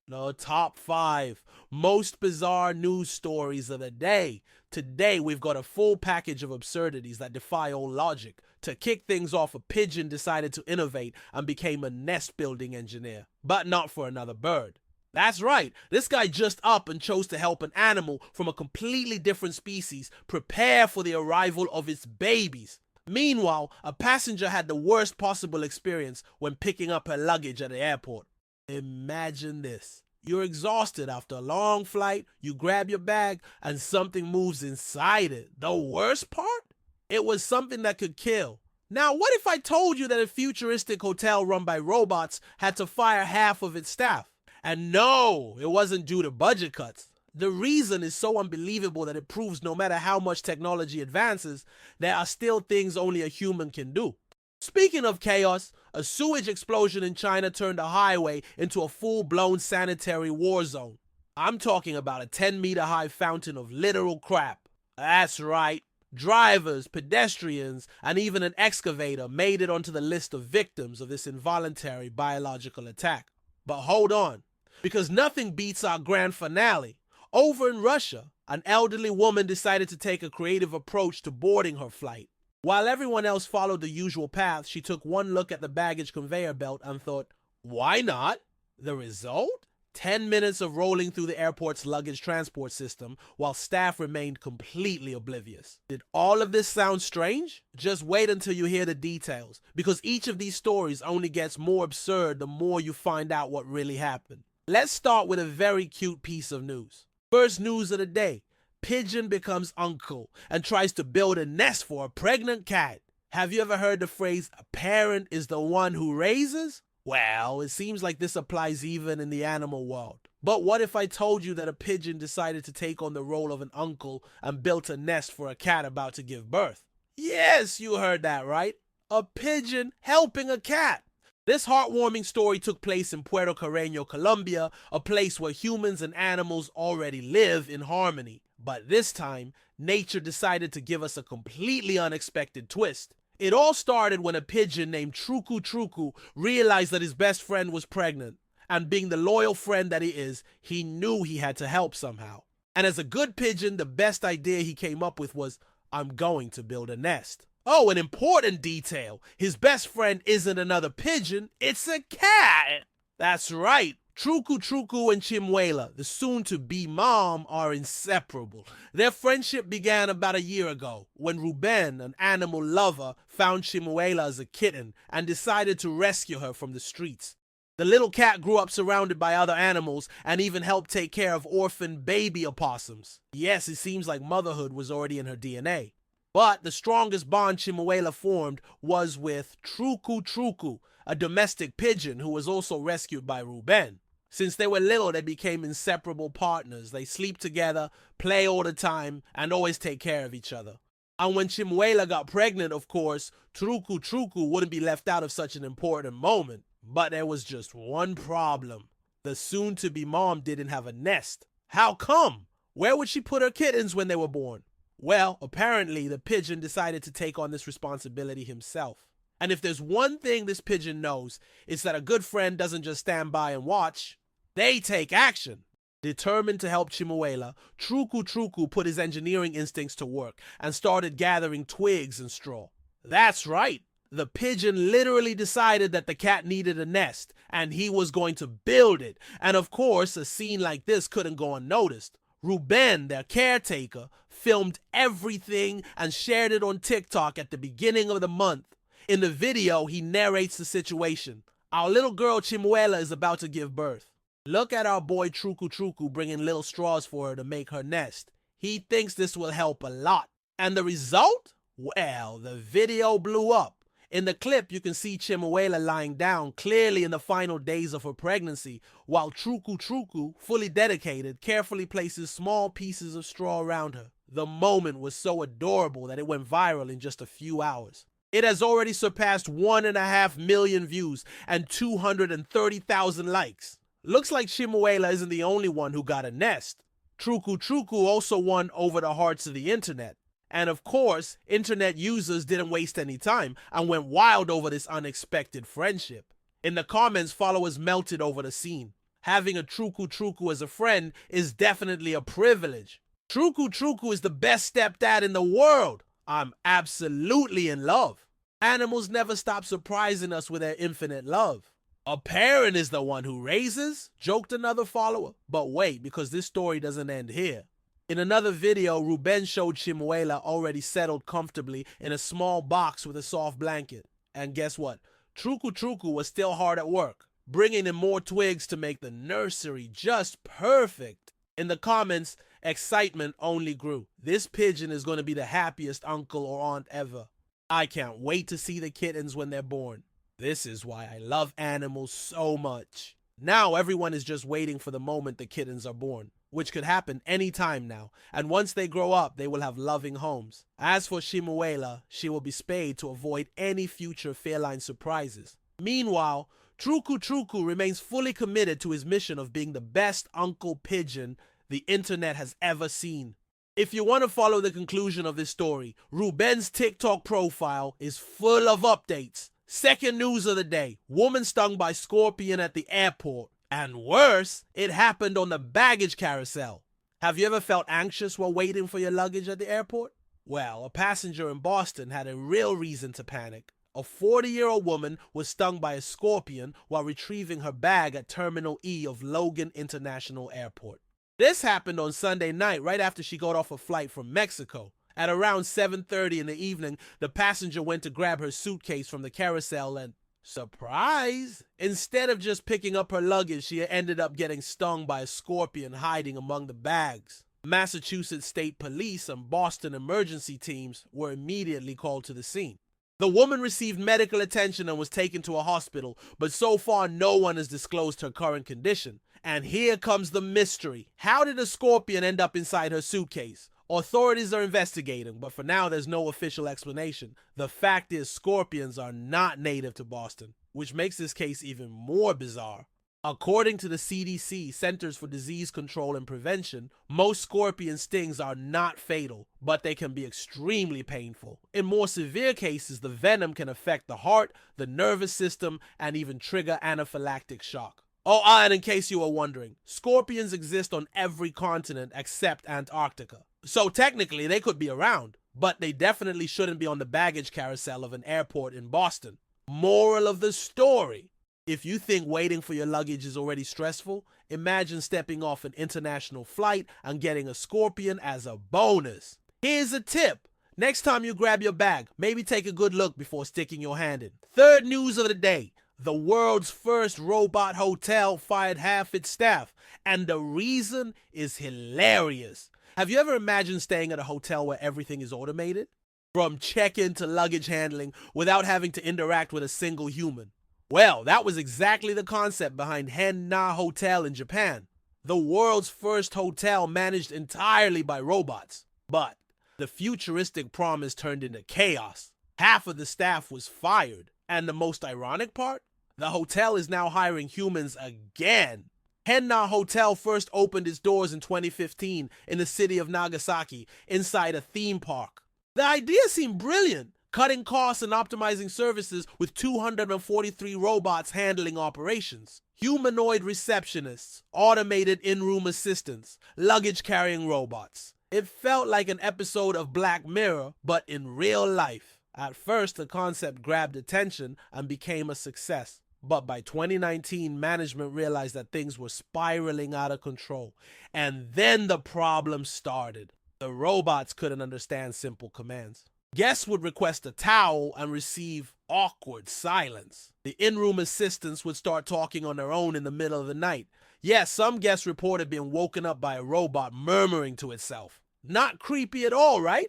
No, top 5 most bizarre news stories of the day. Today, we've got a full package of absurdities that defy all logic. To kick things off, a pigeon decided to innovate and became a nest building engineer, but not for another bird. That's right, this guy just up and chose to help an animal from a completely different species prepare for the arrival of its babies. Meanwhile, a passenger had the worst possible experience when picking up her luggage at the airport. Imagine this. You're exhausted after a long flight, you grab your bag, and something moves inside it. The worst part? It was something that could kill. Now, what if I told you that a futuristic hotel run by robots had to fire half of its staff? And no, it wasn't due to budget cuts. The reason is so unbelievable that it proves no matter how much technology advances, there are still things only a human can do. Speaking of chaos, a sewage explosion in China turned a highway into a full-blown sanitary war zone. I'm talking about a 10-meter high fountain of literal crap. That's right. Drivers, pedestrians, and even an excavator made it onto the list of victims of this involuntary biological attack. But hold on, because nothing beats our grand finale. Over in Russia, an elderly woman decided to take a creative approach to boarding her flight. While everyone else followed the usual path, she took one look at the baggage conveyor belt and thought, why not? The result? 10 minutes of rolling through the airport's luggage transport system while staff remained completely oblivious. Did all of this sound strange? Just wait until you hear the details, because each of these stories only gets more absurd the more you find out what really happened. Let's start with a very cute piece of news. First news of the day. Pigeon becomes uncle and tries to build a nest for a pregnant cat. Have you ever heard the phrase, a parent is the one who raises? Well, it seems like this applies even in the animal world. But what if I told you that a pigeon decided to take on the role of an uncle and built a nest for a cat about to give birth? Yes, you heard that right. A pigeon helping a cat. This heartwarming story took place in Puerto Carreño, Colombia, a place where humans and animals already live in harmony. But this time, nature decided to give us a completely unexpected twist. It all started when a pigeon named Truku Truku realized that his best friend was pregnant. And being the loyal friend that he is, he knew he had to help somehow. And as a good pigeon, the best idea he came up with was, I'm going to build a nest. Oh, an important detail. His best friend isn't another pigeon, it's a cat. That's right. Truku Truku and Chimuela, the soon-to-be mom, are inseparable. Their friendship began about a year ago when Ruben, an animal lover, found Chimuela as a kitten and decided to rescue her from the streets. The little cat grew up surrounded by other animals and even helped take care of orphan baby opossums. Yes, it seems like motherhood was already in her DNA. But the strongest bond Chimuela formed was with Truku Truku, a domestic pigeon who was also rescued by Ruben. Since they were little, they became inseparable partners. They sleep together, play all the time, and always take care of each other. And when Chimuela got pregnant, of course, Truku Truku wouldn't be left out of such an important moment. But there was just one problem. The soon-to-be mom didn't have a nest. How come? Where would she put her kittens when they were born? Well, apparently the pigeon decided to take on this responsibility himself. And if there's one thing this pigeon knows, it's that a good friend doesn't just stand by and watch. They take action. Determined to help Chimuela, Truku Truku put his engineering instincts to work and started gathering twigs and straw. That's right. The pigeon literally decided that the cat needed a nest, and he was going to build it. And of course, a scene like this couldn't go unnoticed. Ruben, their caretaker, filmed everything and shared it on TikTok at the beginning of the month. In the video, he narrates the situation. Our little girl Chimuela is about to give birth. Look at our boy Truku Truku bringing little straws for her to make her nest. He thinks this will help a lot. And the result? Well, the video blew up. In the clip, you can see Chimuela lying down, clearly in the final days of her pregnancy, while Truku Truku, fully dedicated, carefully places small pieces of straw around her. The moment was so adorable that it went viral in just a few hours. It has already surpassed 1.5 million views and 230,000 likes. Looks like Chimuela isn't the only one who got a nest. Truku Truku also won over the hearts of the internet. And of course, internet users didn't waste any time and went wild over this unexpected friendship. In the comments, followers melted over the scene. Having a Truku Truku as a friend is definitely a privilege. Truku Truku is the best stepdad in the world. I'm absolutely in love. Animals never stop surprising us with their infinite love. A parent is the one who raises, joked another follower. But wait, because this story doesn't end here. In another video, Ruben showed Chimuela already settled comfortably in a small box with a soft blanket. And guess what? Truku Truku was still hard at work, bringing in more twigs to make the nursery just perfect. In the comments, excitement only grew. This pigeon is going to be the happiest uncle or aunt ever. I can't wait to see the kittens when they're born. This is why I love animals so much. Now everyone is just waiting for the moment the kittens are born, which could happen anytime now, and once they grow up, they will have loving homes. As for Chimuela, she will be spayed to avoid any future feline surprises. Meanwhile, Truku Truku remains fully committed to his mission of being the best uncle pigeon the internet has ever seen. If you want to follow the conclusion of this story, Ruben's TikTok profile is full of updates. Second news of the day, woman stung by scorpion at the airport. And worse, it happened on the baggage carousel. Have you ever felt anxious while waiting for your luggage at the airport? Well, a passenger in Boston had a real reason to panic. A 40-year-old woman was stung by a scorpion while retrieving her bag at Terminal E of Logan International Airport. This happened on Sunday night right after she got off a flight from Mexico. At around 7:30 in the evening, the passenger went to grab her suitcase from the carousel and, surprise! Instead of just picking up her luggage, she ended up getting stung by a scorpion hiding among the bags. Massachusetts State Police and Boston emergency teams were immediately called to the scene. The woman received medical attention and was taken to a hospital, but so far no one has disclosed her current condition. And here comes the mystery. How did a scorpion end up inside her suitcase? Authorities are investigating, but for now there's no official explanation. The fact is, scorpions are not native to Boston, which makes this case even more bizarre. According to the CDC, Centers for Disease Control and Prevention, most scorpion stings are not fatal, but they can be extremely painful. In more severe cases, the venom can affect the heart, the nervous system, and even trigger anaphylactic shock. Oh, and in case you were wondering, scorpions exist on every continent except Antarctica. So technically, they could be around, but they definitely shouldn't be on the baggage carousel of an airport in Boston. Moral of the story: if you think waiting for your luggage is already stressful, imagine stepping off an international flight and getting a scorpion as a bonus. Here's a tip. Next time you grab your bag, maybe take a good look before sticking your hand in. Third news of the day. The world's first robot hotel fired half its staff, and the reason is hilarious. Have you ever imagined staying at a hotel where everything is automated? From check-in to luggage handling without having to interact with a single human. Well, that was exactly the concept behind Hen-Na Hotel in Japan, the world's first hotel managed entirely by robots. But the futuristic promise turned into chaos. Half of the staff was fired. And the most ironic part? The hotel is now hiring humans again. Hen-Na Hotel first opened its doors in 2015 in the city of Nagasaki, inside a theme park. The idea seemed brilliant, cutting costs and optimizing services with 243 robots handling operations. Humanoid receptionists, automated in-room assistants, luggage-carrying robots. It felt like an episode of Black Mirror, but in real life. At first, the concept grabbed attention and became a success. But by 2019, management realized that things were spiraling out of control. And then the problem started. The robots couldn't understand simple commands. Guests would request a towel and receive awkward silence. The in-room assistants would start talking on their own in the middle of the night. Yes, some guests reported being woken up by a robot murmuring to itself. Not creepy at all, right?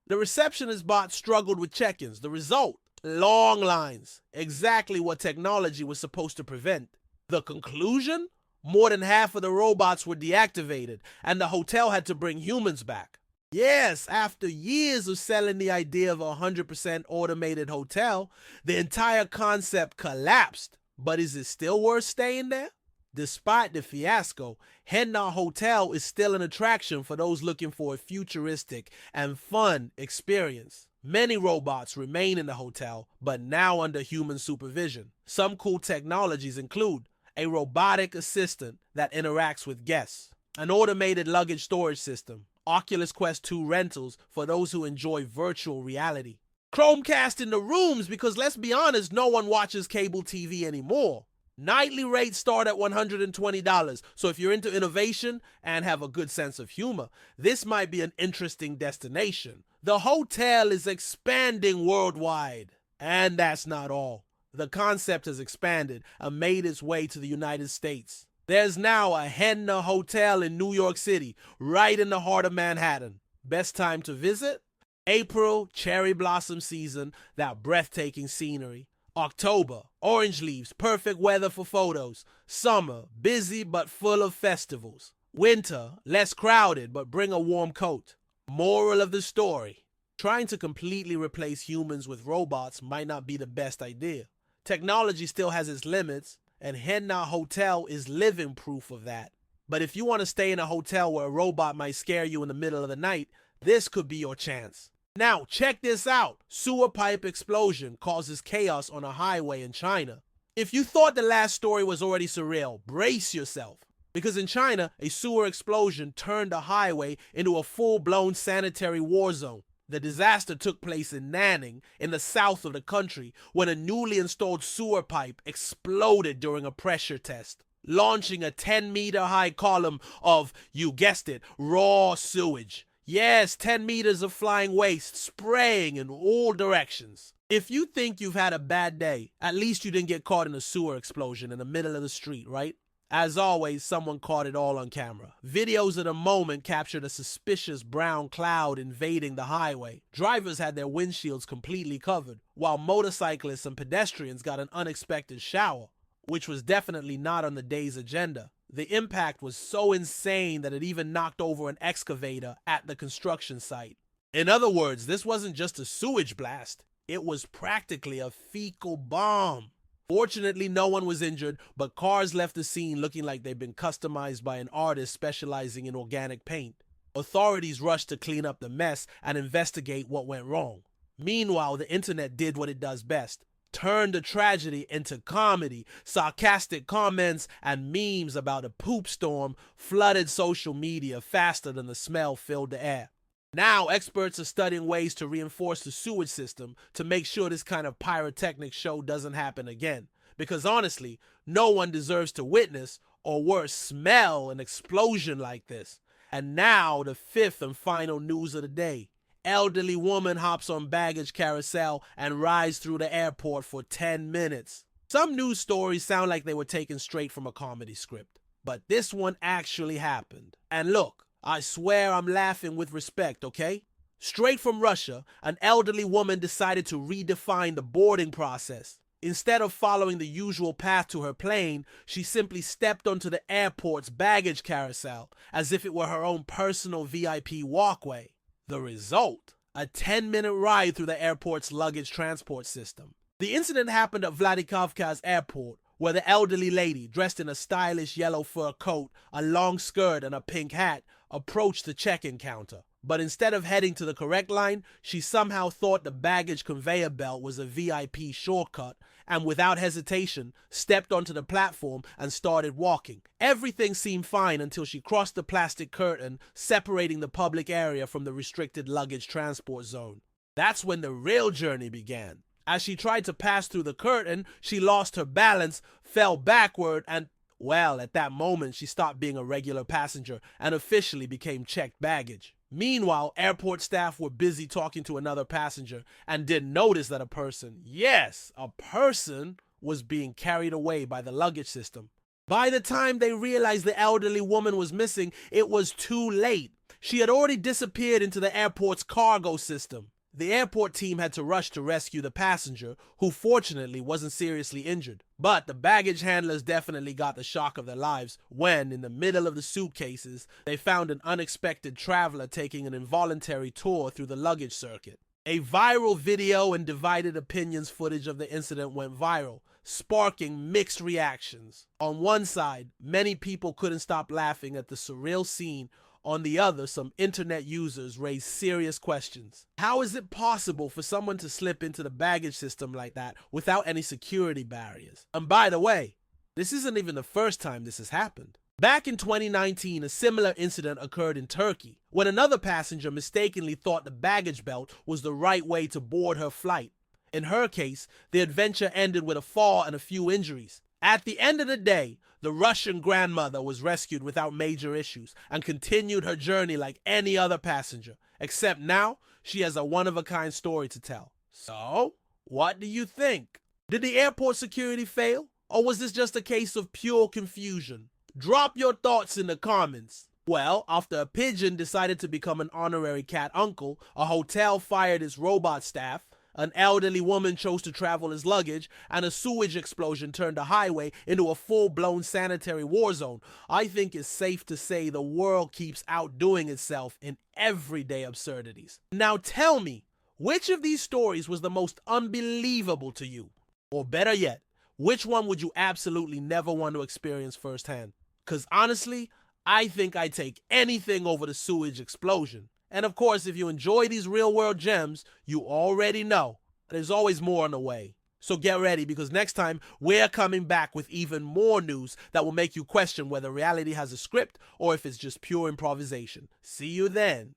The receptionist bot struggled with check-ins. The result? Long lines. Exactly what technology was supposed to prevent. The conclusion? More than half of the robots were deactivated, and the hotel had to bring humans back. Yes, after years of selling the idea of a 100% automated hotel, the entire concept collapsed. But is it still worth staying there? Despite the fiasco, Hen-Na Hotel is still an attraction for those looking for a futuristic and fun experience. Many robots remain in the hotel, but now under human supervision. Some cool technologies include a robotic assistant that interacts with guests, an automated luggage storage system, Oculus Quest 2 rentals for those who enjoy virtual reality, Chromecast in the rooms because let's be honest, no one watches cable TV anymore. Nightly rates start at $120, so if you're into innovation and have a good sense of humor, this might be an interesting destination. The hotel is expanding worldwide. And that's not all. The concept has expanded and made its way to the United States. There's now a Henna Hotel in New York City, right in the heart of Manhattan. Best time to visit? April, cherry blossom season, that breathtaking scenery. October, orange leaves, perfect weather for photos. Summer, busy but full of festivals. Winter, less crowded but bring a warm coat. Moral of the story: trying to completely replace humans with robots might not be the best idea. Technology still has its limits, and Henna Hotel is living proof of that. But if you want to stay in a hotel where a robot might scare you in the middle of the night, this could be your chance. Now, check this out. Sewer pipe explosion causes chaos on a highway in China. If you thought the last story was already surreal, brace yourself. Because in China, a sewer explosion turned a highway into a full-blown sanitary war zone. The disaster took place in Nanning, in the south of the country, when a newly installed sewer pipe exploded during a pressure test, launching a 10-meter-high column of, you guessed it, raw sewage. Yes, 10 meters of flying waste, spraying in all directions. If you think you've had a bad day, at least you didn't get caught in a sewer explosion in the middle of the street, right? As always, someone caught it all on camera. Videos of the moment captured a suspicious brown cloud invading the highway. Drivers had their windshields completely covered, while motorcyclists and pedestrians got an unexpected shower, which was definitely not on the day's agenda. The impact was so insane that it even knocked over an excavator at the construction site. In other words, this wasn't just a sewage blast. It was practically a fecal bomb. Fortunately, no one was injured, but cars left the scene looking like they'd been customized by an artist specializing in organic paint. Authorities rushed to clean up the mess and investigate what went wrong. Meanwhile, the internet did what it does best: turned the tragedy into comedy. Sarcastic comments and memes about a poop storm flooded social media faster than the smell filled the air. Now, experts are studying ways to reinforce the sewage system to make sure this kind of pyrotechnic show doesn't happen again. Because honestly, no one deserves to witness, or worse, smell an explosion like this. And now, the fifth and final news of the day. Elderly woman hops on baggage carousel and rides through the airport for 10 minutes. Some news stories sound like they were taken straight from a comedy script, but this one actually happened. And look, I swear I'm laughing with respect, okay? Straight from Russia, an elderly woman decided to redefine the boarding process. Instead of following the usual path to her plane, she simply stepped onto the airport's baggage carousel as if it were her own personal VIP walkway. The result? A 10-minute ride through the airport's luggage transport system. The incident happened at Vladikavkaz Airport, where the elderly lady, dressed in a stylish yellow fur coat, a long skirt, and a pink hat, approached the check-in counter. But instead of heading to the correct line, she somehow thought the baggage conveyor belt was a VIP shortcut and without hesitation stepped onto the platform and started walking. Everything seemed fine until she crossed the plastic curtain separating the public area from the restricted luggage transport zone. That's when the real journey began. As she tried to pass through the curtain, she lost her balance, fell backward, and, well, at that moment she stopped being a regular passenger and officially became checked baggage. Meanwhile, airport staff were busy talking to another passenger and didn't notice that a person, yes, a person, was being carried away by the luggage system. By the time they realized the elderly woman was missing, it was too late. She had already disappeared into the airport's cargo system. The airport team had to rush to rescue the passenger, who fortunately wasn't seriously injured. But the baggage handlers definitely got the shock of their lives when, in the middle of the suitcases, they found an unexpected traveler taking an involuntary tour through the luggage circuit. A viral video and divided opinions footage of the incident went viral, sparking mixed reactions. On one side, many people couldn't stop laughing at the surreal scene. On the other, some internet users raised serious questions. How is it possible for someone to slip into the baggage system like that without any security barriers? And by the way, This isn't even the first time this has happened. Back in 2019, a similar incident occurred in Turkey, when another passenger mistakenly thought the baggage belt was the right way to board her flight. In her case, the adventure ended with a fall and a few injuries. At the end of the day, the Russian grandmother was rescued without major issues and continued her journey like any other passenger, except now she has a one-of-a-kind story to tell. So, what do you think? Did the airport security fail? Or was this just a case of pure confusion? Drop your thoughts in the comments. Well, after a pigeon decided to become an honorary cat uncle, a hotel fired its robot staff, an elderly woman chose to travel as luggage, and a sewage explosion turned a highway into a full-blown sanitary war zone, I think it's safe to say the world keeps outdoing itself in everyday absurdities. Now tell me, which of these stories was the most unbelievable to you? Or better yet, which one would you absolutely never want to experience firsthand? Because honestly, I think I'd take anything over the sewage explosion. And of course, if you enjoy these real-world gems, you already know there's always more on the way. So get ready, because next time we're coming back with even more news that will make you question whether reality has a script or if it's just pure improvisation. See you then.